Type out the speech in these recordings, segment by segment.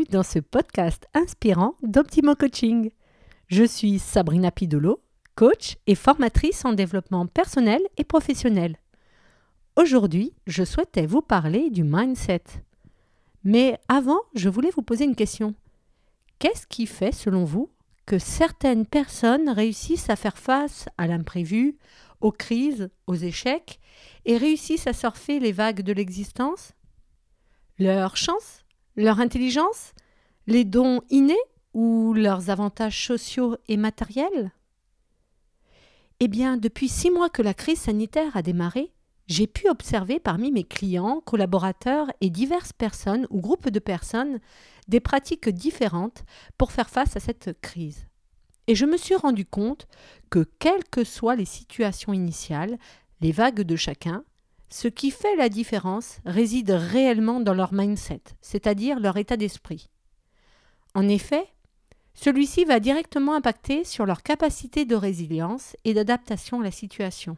dans ce podcast inspirant d'Optimo Coaching. Je suis Sabrina Pidolo, coach et formatrice en développement personnel et professionnel. Aujourd'hui, je souhaitais vous parler du mindset. Mais avant, je voulais vous poser une question. Qu'est-ce qui fait, selon vous, que certaines personnes réussissent à faire face à l'imprévu, aux crises, aux échecs et réussissent à surfer les vagues de l'existence? Leur chance? Leur intelligence? Les dons innés ou leurs avantages sociaux et matériels? Eh bien, depuis 6 mois que la crise sanitaire a démarré, j'ai pu observer parmi mes clients, collaborateurs et diverses personnes ou groupes de personnes des pratiques différentes pour faire face à cette crise. Et je me suis rendu compte que, quelles que soient les situations initiales, les vagues de chacun, ce qui fait la différence réside réellement dans leur mindset, c'est-à-dire leur état d'esprit. En effet, celui-ci va directement impacter sur leur capacité de résilience et d'adaptation à la situation.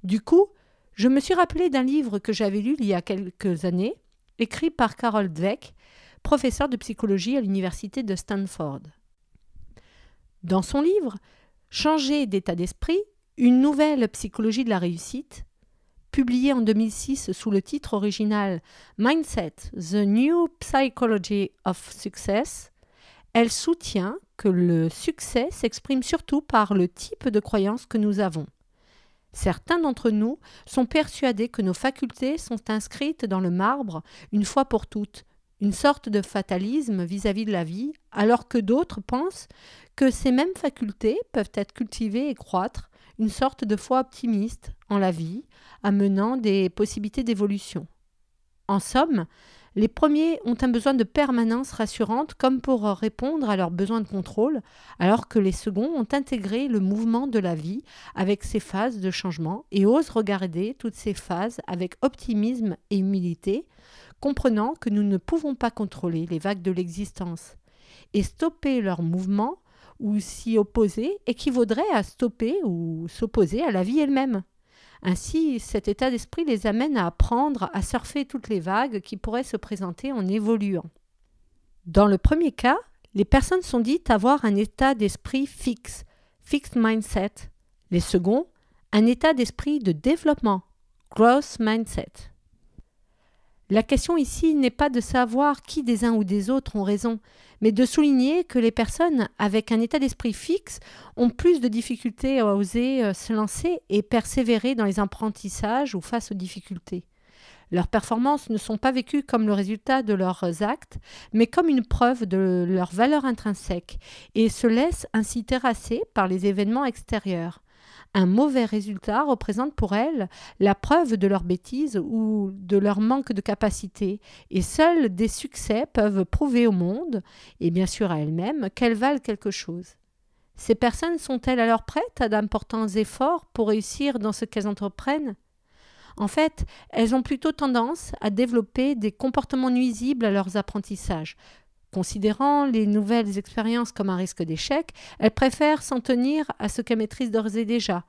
Du coup, je me suis rappelé d'un livre que j'avais lu il y a quelques années, écrit par Carol Dweck, professeure de psychologie à l'université de Stanford. Dans son livre « Changer d'état d'esprit, une nouvelle psychologie de la réussite », publié en 2006 sous le titre original « Mindset, The New Psychology of Success », elle soutient que le succès s'exprime surtout par le type de croyance que nous avons. Certains d'entre nous sont persuadés que nos facultés sont inscrites dans le marbre une fois pour toutes, une sorte de fatalisme vis-à-vis de la vie, alors que d'autres pensent que ces mêmes facultés peuvent être cultivées et croître, une sorte de foi optimiste en la vie, amenant des possibilités d'évolution. En somme, les premiers ont un besoin de permanence rassurante comme pour répondre à leurs besoins de contrôle, alors que les seconds ont intégré le mouvement de la vie avec ses phases de changement et osent regarder toutes ces phases avec optimisme et humilité, comprenant que nous ne pouvons pas contrôler les vagues de l'existence. Et stopper leur mouvement ou s'y opposer équivaudrait à stopper ou s'opposer à la vie elle-même. Ainsi, cet état d'esprit les amène à apprendre à surfer toutes les vagues qui pourraient se présenter en évoluant. Dans le premier cas, les personnes sont dites avoir un état d'esprit fixe, fixed mindset. Les seconds, un état d'esprit de développement, growth mindset. La question ici n'est pas de savoir qui des uns ou des autres ont raison, mais de souligner que les personnes avec un état d'esprit fixe ont plus de difficultés à oser se lancer et persévérer dans les apprentissages ou face aux difficultés. Leurs performances ne sont pas vécues comme le résultat de leurs actes, mais comme une preuve de leur valeur intrinsèque et se laissent ainsi terrasser par les événements extérieurs. Un mauvais résultat représente pour elles la preuve de leur bêtise ou de leur manque de capacité, et seuls des succès peuvent prouver au monde, et bien sûr à elles-mêmes, qu'elles valent quelque chose. Ces personnes sont-elles alors prêtes à d'importants efforts pour réussir dans ce qu'elles entreprennent? En fait, elles ont plutôt tendance à développer des comportements nuisibles à leurs apprentissages. Considérant les nouvelles expériences comme un risque d'échec, elles préfèrent s'en tenir à ce qu'elles maîtrisent d'ores et déjà.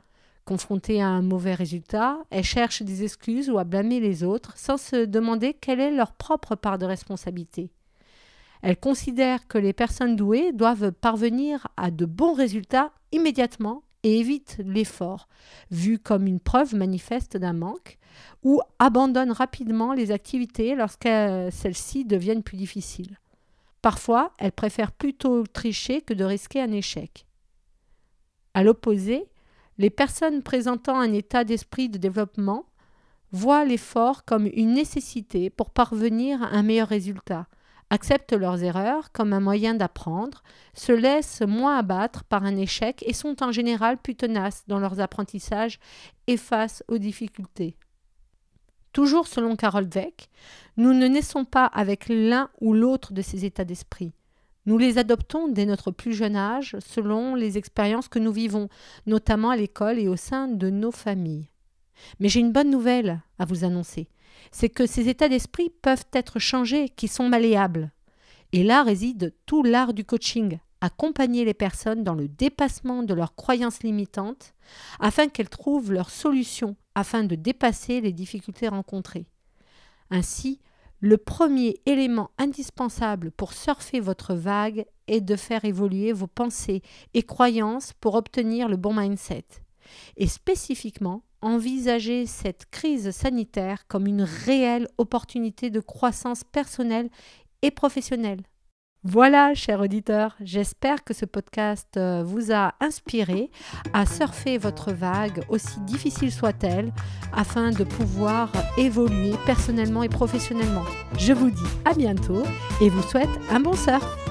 Confrontées à un mauvais résultat, elles cherchent des excuses ou à blâmer les autres sans se demander quelle est leur propre part de responsabilité. Elles considèrent que les personnes douées doivent parvenir à de bons résultats immédiatement et évitent l'effort, vu comme une preuve manifeste d'un manque, ou abandonnent rapidement les activités lorsque celles-ci deviennent plus difficiles. Parfois, elles préfèrent plutôt tricher que de risquer un échec. À l'opposé, les personnes présentant un état d'esprit de développement voient l'effort comme une nécessité pour parvenir à un meilleur résultat, acceptent leurs erreurs comme un moyen d'apprendre, se laissent moins abattre par un échec et sont en général plus tenaces dans leurs apprentissages et face aux difficultés. Toujours selon Carol Dweck, nous ne naissons pas avec l'un ou l'autre de ces états d'esprit. Nous les adoptons dès notre plus jeune âge selon les expériences que nous vivons, notamment à l'école et au sein de nos familles. Mais j'ai une bonne nouvelle à vous annoncer, c'est que ces états d'esprit peuvent être changés, qui sont malléables. Et là réside tout l'art du coaching, accompagner les personnes dans le dépassement de leurs croyances limitantes afin qu'elles trouvent leur solution afin de dépasser les difficultés rencontrées. Ainsi, Le premier élément indispensable pour surfer votre vague est de faire évoluer vos pensées et croyances pour obtenir le bon mindset. Et spécifiquement, envisagez cette crise sanitaire comme une réelle opportunité de croissance personnelle et professionnelle. Voilà, chers auditeurs, j'espère que ce podcast vous a inspiré à surfer votre vague, aussi difficile soit-elle, afin de pouvoir évoluer personnellement et professionnellement. Je vous dis à bientôt et vous souhaite un bon surf.